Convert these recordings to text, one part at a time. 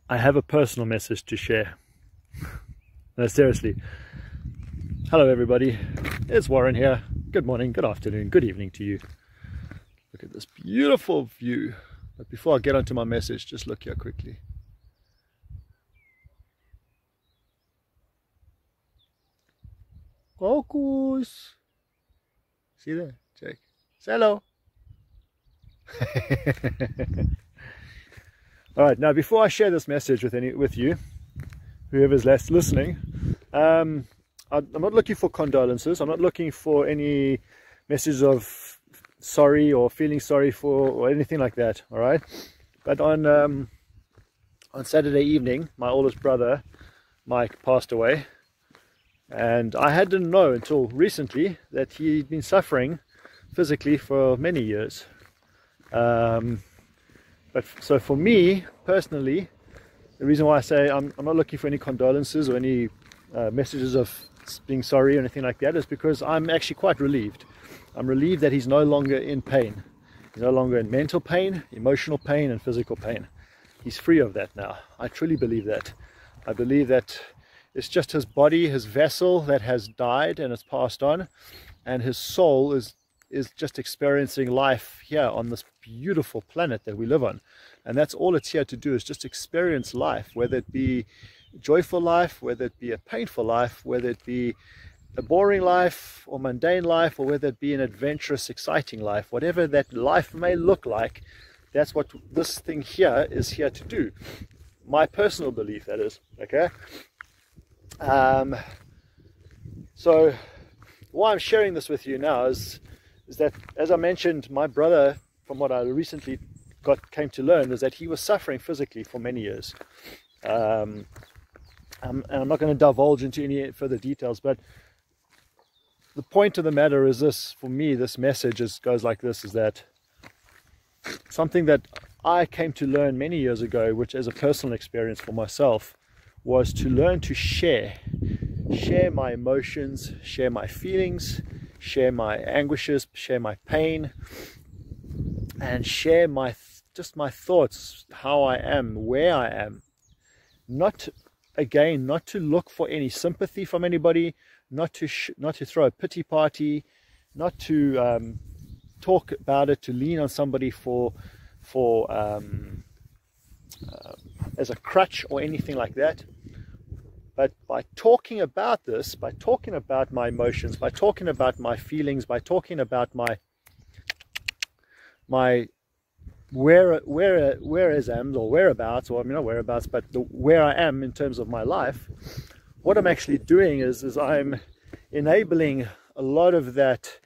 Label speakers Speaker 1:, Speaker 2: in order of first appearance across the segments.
Speaker 1: I have a personal message to share. No, seriously. Hello everybody, it's Warren here. Good morning, good afternoon, good evening to you. Look at this beautiful view. But before I get onto my message, just look here quickly. Cocos. See there, Jake. Say hello. Alright, now before I share this message with you, whoever's last listening, I'm not looking for condolences. I'm not looking for any message of sorry or feeling sorry for or anything like that. All right. But on Saturday evening, my oldest brother Mike passed away, and I didn't know until recently that he'd been suffering physically for many years. So for me personally, the reason why I say I'm not looking for any condolences or any messages of being sorry or anything like that is because I'm actually quite relieved. I'm relieved that he's no longer in pain. He's no longer in mental pain, emotional pain, and physical pain. He's free of that now. I truly believe that. I believe that it's just his body, his vessel that has died and has passed on, and his soul is just experiencing life here on this beautiful planet that we live on. And that's all it's here to do, is just experience life, whether it be a joyful life, whether it be a painful life, whether it be a boring life or mundane life, or whether it be an adventurous, exciting life. Whatever that life may look like, that's what this thing here is here to do. My personal belief, that is. Okay. So why I'm sharing this with you now is that, as I mentioned, my brother, from what I recently came to learn, is that he was suffering physically for many years. And I'm not going to divulge into any further details, but the point of the matter is this: for me, this message goes like this: is that something that I came to learn many years ago, which as a personal experience for myself, was to learn to share my emotions, share my feelings, share my anguishes, share my pain, and share just my thoughts, how I am, where I am. Not to look for any sympathy from anybody, not to throw a pity party, not to talk about it, to lean on somebody for as a crutch or anything like that. But by talking about this, by talking about my emotions, by talking about my feelings, by talking about my whereabouts, or I mean not whereabouts, but where I am in terms of my life, what I'm actually doing is I'm enabling a lot of that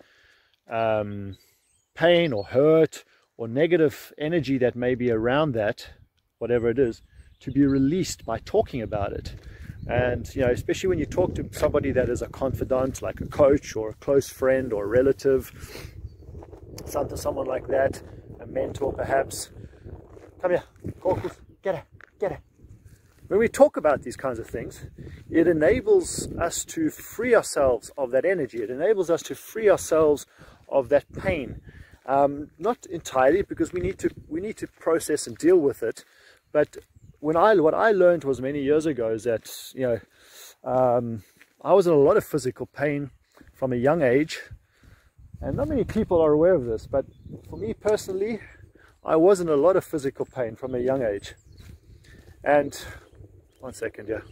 Speaker 1: pain or hurt or negative energy that may be around that, whatever it is, to be released by talking about it. And especially when you talk to somebody that is a confidant, like a coach or a close friend or a relative, someone like that, a mentor perhaps. Come here, get it. When we talk about these kinds of things, it enables us to free ourselves of that energy. It enables us to free ourselves of that pain. Not entirely, because we need to process and deal with it, but what I learned was many years ago is that I was in a lot of physical pain from a young age, and not many people are aware of this, but for me personally, I was in a lot of physical pain from a young age. And one second, yeah.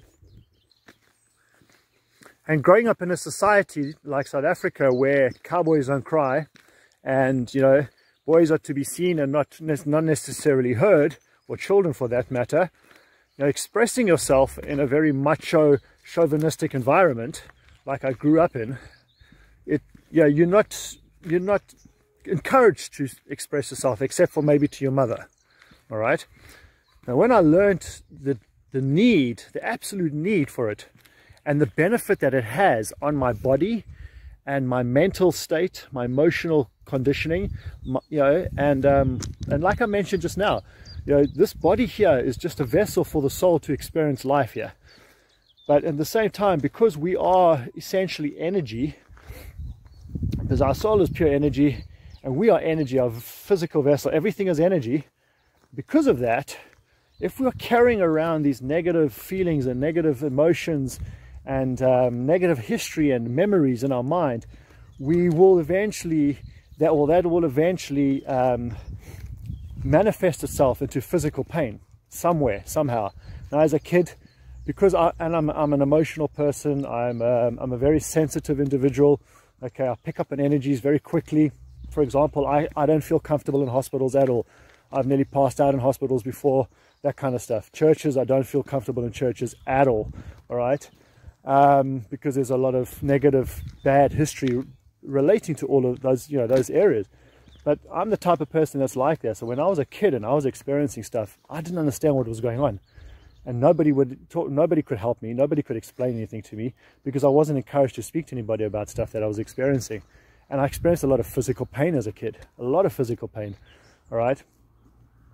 Speaker 1: And growing up in a society like South Africa, where cowboys don't cry, and boys are to be seen and not necessarily heard, or children for that matter, expressing yourself in a very macho, chauvinistic environment like I grew up in, you're not encouraged to express yourself, except for maybe to your mother. All right. Now, when I learned the absolute need for it, and the benefit that it has on my body and my mental state, my emotional conditioning, and like I mentioned just now, this body here is just a vessel for the soul to experience life here. But at the same time, because we are essentially energy, because our soul is pure energy and we are energy, our physical vessel, everything is energy. Because of that, if we're carrying around these negative feelings and negative emotions and negative history and memories in our mind, we will eventually, that will eventually manifest itself into physical pain somewhere, somehow. Now, as a kid, because I'm an emotional person, I'm a very sensitive individual. Okay, I pick up on energies very quickly. For example, I don't feel comfortable in hospitals at all. I've nearly passed out in hospitals before, that kind of stuff. Churches, I don't feel comfortable in churches at all, all right? Because there's a lot of negative, bad history relating to all of those, those areas. But I'm the type of person that's like that. So when I was a kid and I was experiencing stuff, I didn't understand what was going on. And nobody could help me, nobody could explain anything to me, because I wasn't encouraged to speak to anybody about stuff that I was experiencing. And I experienced a lot of physical pain as a kid, a lot of physical pain, all right?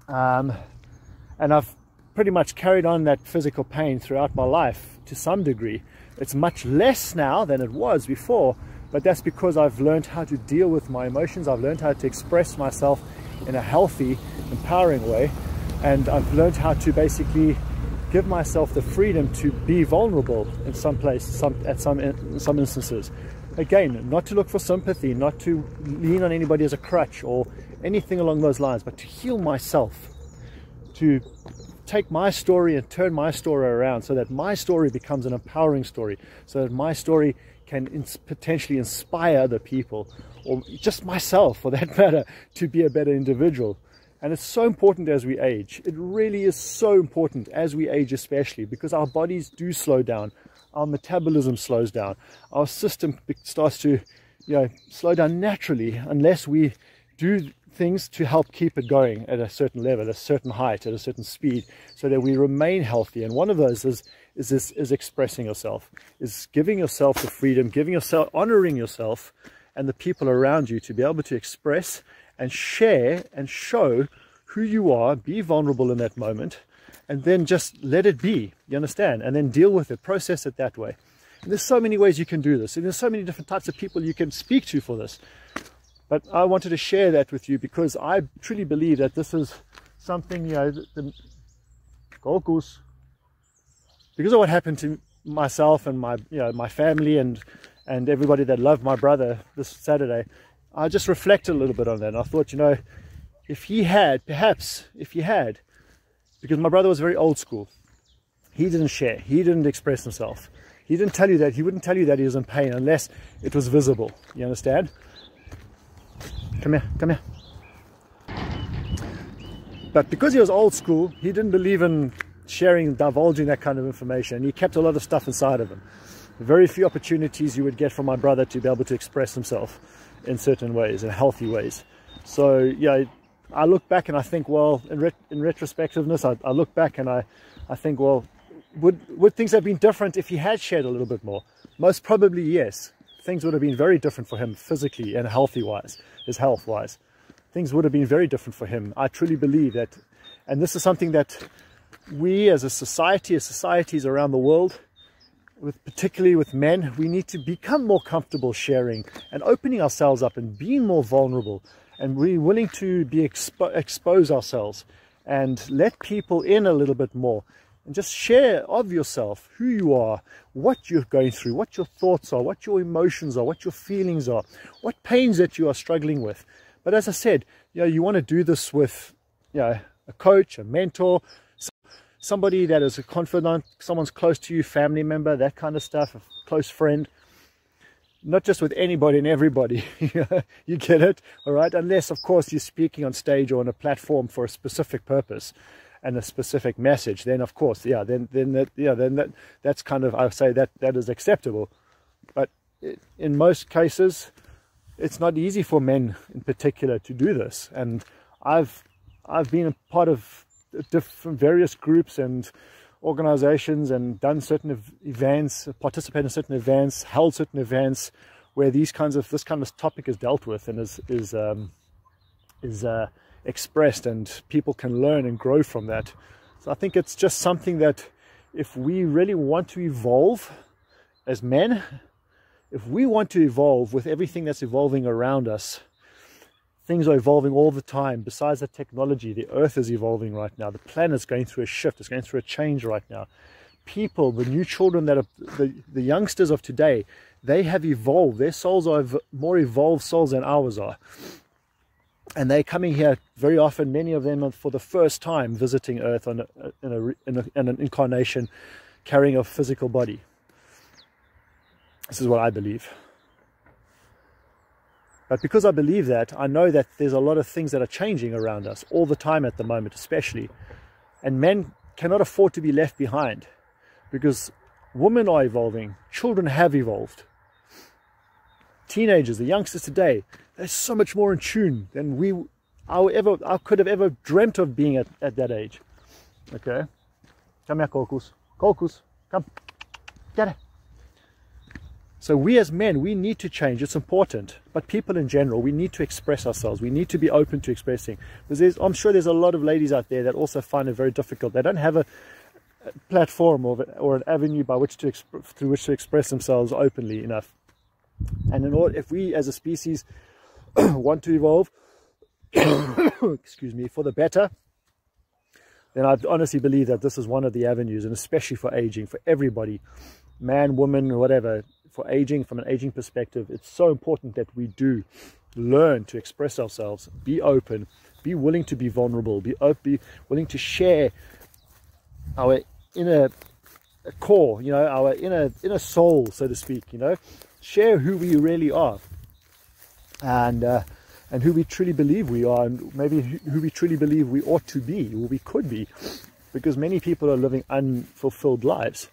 Speaker 1: And I've pretty much carried on that physical pain throughout my life to some degree. It's much less now than it was before, but that's because I've learned how to deal with my emotions. I've learned how to express myself in a healthy, empowering way, and I've learned how to basically give myself the freedom to be vulnerable in some instances. Again, not to look for sympathy, not to lean on anybody as a crutch or anything along those lines, but to heal myself, to take my story and turn my story around so that my story becomes an empowering story, so that my story can potentially inspire other people, or just myself for that matter, to be a better individual. And it's so important as we age. It really is so important as we age, especially because our bodies do slow down. Our metabolism slows down. Our system starts to, slow down naturally unless we do things to help keep it going at a certain level, a certain height, at a certain speed, so that we remain healthy. And one of those is expressing yourself, is giving yourself the freedom, honoring yourself and the people around you to be able to express and share and show who you are, be vulnerable in that moment, and then just let it be, you understand? And then deal with it, process it that way. And there's so many ways you can do this, and there's so many different types of people you can speak to for this. But I wanted to share that with you because I truly believe that this is something, because of what happened to myself and my family and everybody that loved my brother this Saturday, I just reflected a little bit on that. And I thought, if he had, because my brother was very old school, he didn't share, he didn't express himself. He didn't tell you that, he wouldn't tell you that he was in pain unless it was visible. You understand? Come here, come here. But because he was old school, he didn't believe in sharing, divulging that kind of information. He kept a lot of stuff inside of him. Very few opportunities you would get from my brother to be able to express himself in certain ways, in healthy ways. So I look back and I think, well, in retrospectiveness, I look back and I think, well, would things have been different if he had shared a little bit more? Most probably yes. Things would have been very different for him physically and health-wise. Things would have been very different for him. I truly believe that, and this is something that we as a society, as societies around the world, particularly with men, we need to become more comfortable sharing and opening ourselves up and being more vulnerable, and we're willing to be expose ourselves and let people in a little bit more and just share of yourself, who you are, what you're going through, what your thoughts are, what your emotions are, what your feelings are, what pains that you are struggling with. But as I said, you want to do this with a coach, a mentor, somebody that is a confidant, someone's close to you, family member, that kind of stuff, a close friend. Not just with anybody and everybody. You get it, all right? Unless, of course, you're speaking on stage or on a platform for a specific purpose and a specific message. Then, of course, that's kind of, I say that is acceptable. But in most cases, it's not easy for men in particular to do this. And I've been a part of different various groups and organizations and done certain events, participated in certain events, held certain events where this kind of topic is dealt with and is expressed, and people can learn and grow from that. So I think it's just something that if we really want to evolve as men, if we want to evolve with everything that's evolving around us, Things are evolving all the time. Besides the technology, the earth is evolving right now. The planet's going through a shift. It's going through a change right now. People, the new children that are the youngsters of today, they have evolved. Their souls are more evolved souls than ours are. And they're coming here very often, many of them are for the first time visiting Earth in an incarnation, carrying a physical body. This is what I believe. But because I believe that, I know that there's a lot of things that are changing around us all the time at the moment, especially. And men cannot afford to be left behind, because women are evolving, children have evolved. Teenagers, the youngsters today, they're so much more in tune than I could have ever dreamt of being at that age. Okay? Come here, Kolkus. Kolkus, come. Get it. So we as men, we need to change. It's important. But people in general, we need to express ourselves. We need to be open to expressing. Because I'm sure there's a lot of ladies out there that also find it very difficult. They don't have a platform or an avenue by which through which to express themselves openly enough. And in order, if we as a species want to evolve, excuse me, for the better, then I honestly believe that this is one of the avenues, and especially for aging, for everybody, man, woman, whatever, for aging, from an aging perspective, it's so important that we do learn to express ourselves, be open, be willing to be vulnerable, be willing to share our inner core, you know, our inner soul, so to speak, you know, share who we really are, and who we truly believe we are, and maybe who we truly believe we ought to be, or we could be, because many people are living unfulfilled lives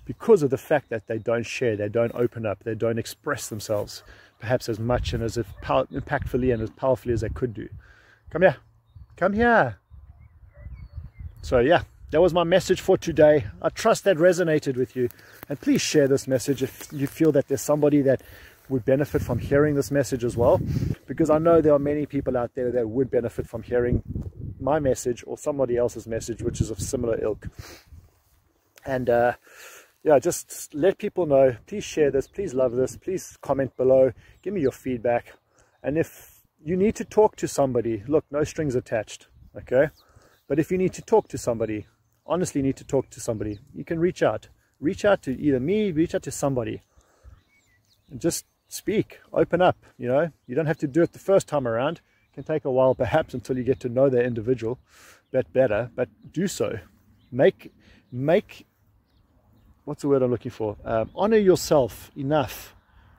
Speaker 1: because of the fact that they don't share, they don't open up, they don't express themselves perhaps as much and as impactfully and as powerfully as they could do. Come here, come here. So yeah, that was my message for today. I trust that resonated with you, and please share this message if you feel that there's somebody that would benefit from hearing this message as well, because I know there are many people out there that would benefit from hearing my message or somebody else's message which is of similar ilk. And yeah, just let people know. Please share this, please love this, please comment below, give me your feedback. And if you need to talk to somebody, look, no strings attached, okay? But if you need to talk to somebody, honestly need to talk to somebody, you can reach out to either me, reach out to somebody, and just speak, open up. You know, you don't have to do it the first time around. It can take a while perhaps until you get to know that individual a bit better, but do so. Make what's the word I'm looking for? Honor yourself enough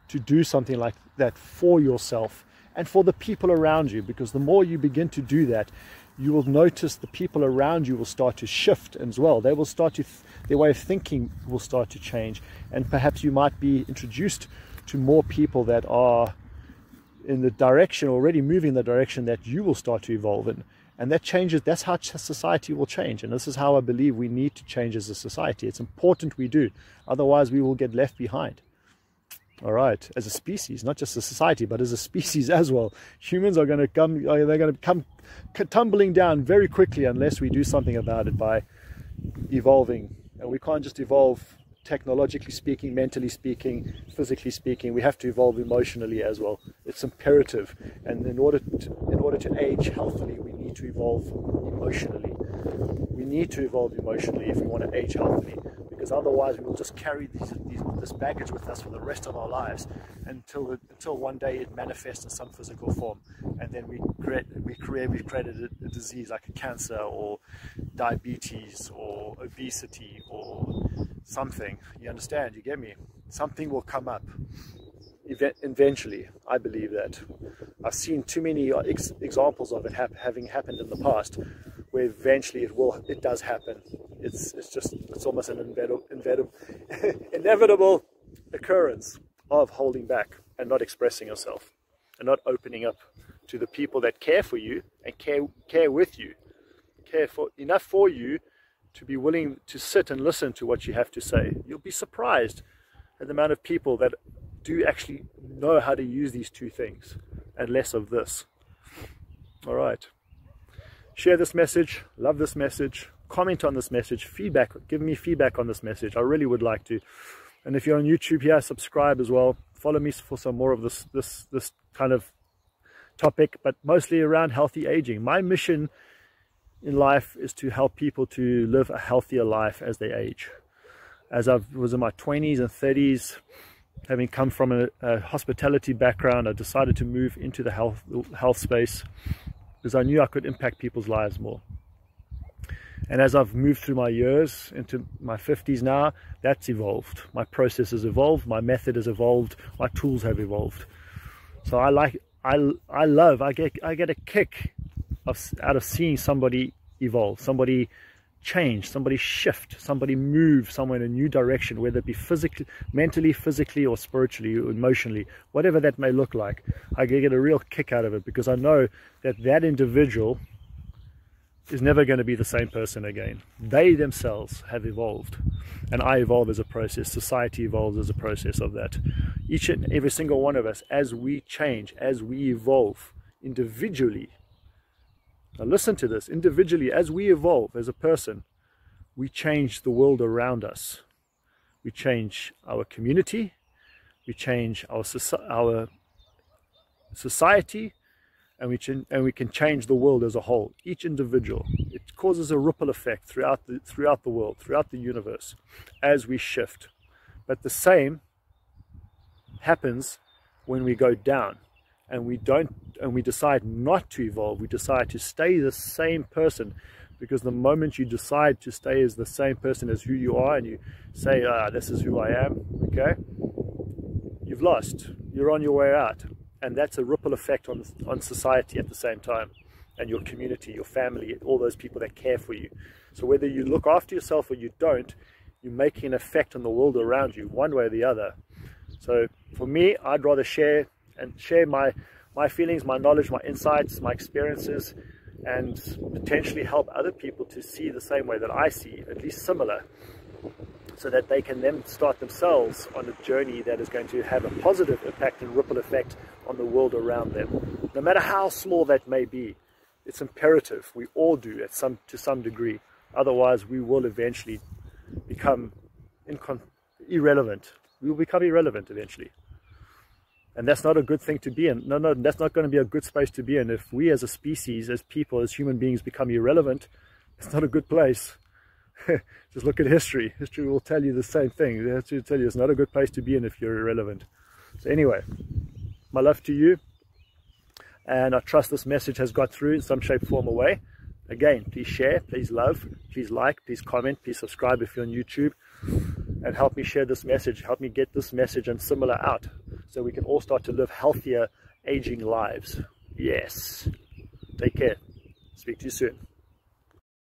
Speaker 1: to do something like that for yourself and for the people around you, because the more you begin to do that, you will notice the people around you will start to shift as well. They will start to, their way of thinking will start to change, and perhaps you might be introduced to more people that are in the direction, already moving in the direction that you will start to evolve in. And that changes, that's how society will change. And this is how I believe we need to change as a society. It's important we do. Otherwise, we will get left behind. All right, as a species, not just a society, but as a species as well. Humans are going to come tumbling down very quickly unless we do something about it by evolving. And we can't just evolve technologically speaking, mentally speaking, physically speaking. We have to evolve emotionally as well. It's imperative. And in order to age healthily, we need to evolve emotionally. We need to evolve emotionally if we want to age healthily, because otherwise we will just carry this baggage with us for the rest of our lives until one day it manifests in some physical form, and then we've created a disease like a cancer or diabetes or obesity or something. You understand? You get me? Something will come up eventually. I believe that. I've seen too many examples of it having happened in the past, where eventually it does happen. It's almost an inevitable occurrence of holding back and not expressing yourself and not opening up to the people that care for you and care with you, care for enough for you to be willing to sit and listen to what you have to say. You'll be surprised at the amount of people that do actually know how to use these two things and less of this. All right. Share this message, love this message, comment on this message, feedback, give me feedback on this message. I really would like to. And if you're on YouTube here, subscribe as well. Follow me for some more of this kind of topic, but mostly around healthy aging. My mission in life is to help people to live a healthier life as they age. As I was in my 20s and 30s, having come from a hospitality background, I decided to move into the health space because I knew I could impact people's lives more. And as I've moved through my years into my 50s now, that's evolved. My process has evolved, my method has evolved, my tools have evolved. So I get a kick out of seeing somebody evolve, somebody change, somebody shift, somebody move somewhere in a new direction, whether it be physically, mentally, physically, or spiritually, or emotionally, whatever that may look like. I get a real kick out of it because I know that that individual is never going to be the same person again. They themselves have evolved, and I evolve as a process. Society evolves as a process of that. Each and every single one of us, as we change, as we evolve individually. Now listen to this, individually, as we evolve as a person, we change the world around us. We change our community, we change our society, and we can change the world as a whole. Each individual, it causes a ripple effect throughout the world, throughout the universe, as we shift. But the same happens when we go down, and we decide not to evolve. We decide to stay the same person, because the moment you decide to stay as the same person as who you are, and you say, this is who I am, okay, you've lost. You're on your way out. And that's a ripple effect on society at the same time, and your community, your family, all those people that care for you. So whether you look after yourself or you don't, you're making an effect on the world around you, one way or the other. So for me, I'd rather share my feelings, my knowledge, my insights, my experiences, and potentially help other people to see the same way that I see, at least similar, so that they can then start themselves on a journey that is going to have a positive impact and ripple effect on the world around them. No matter how small that may be, it's imperative. We all do to some degree. Otherwise, we will eventually become irrelevant. We will become irrelevant eventually. And that's not a good thing to be in. No, that's not going to be a good space to be in. If we as a species, as people, as human beings become irrelevant, it's not a good place. Just look at history. History will tell you the same thing. History will tell you it's not a good place to be in if you're irrelevant. So anyway, my love to you, and I trust this message has got through in some shape, form, or way. Again, please share, please love, please like, please comment, please subscribe if you're on YouTube, and help me share this message. Help me get this message and similar out, so we can all start to live healthier aging lives. Yes. Take care. Speak to you soon.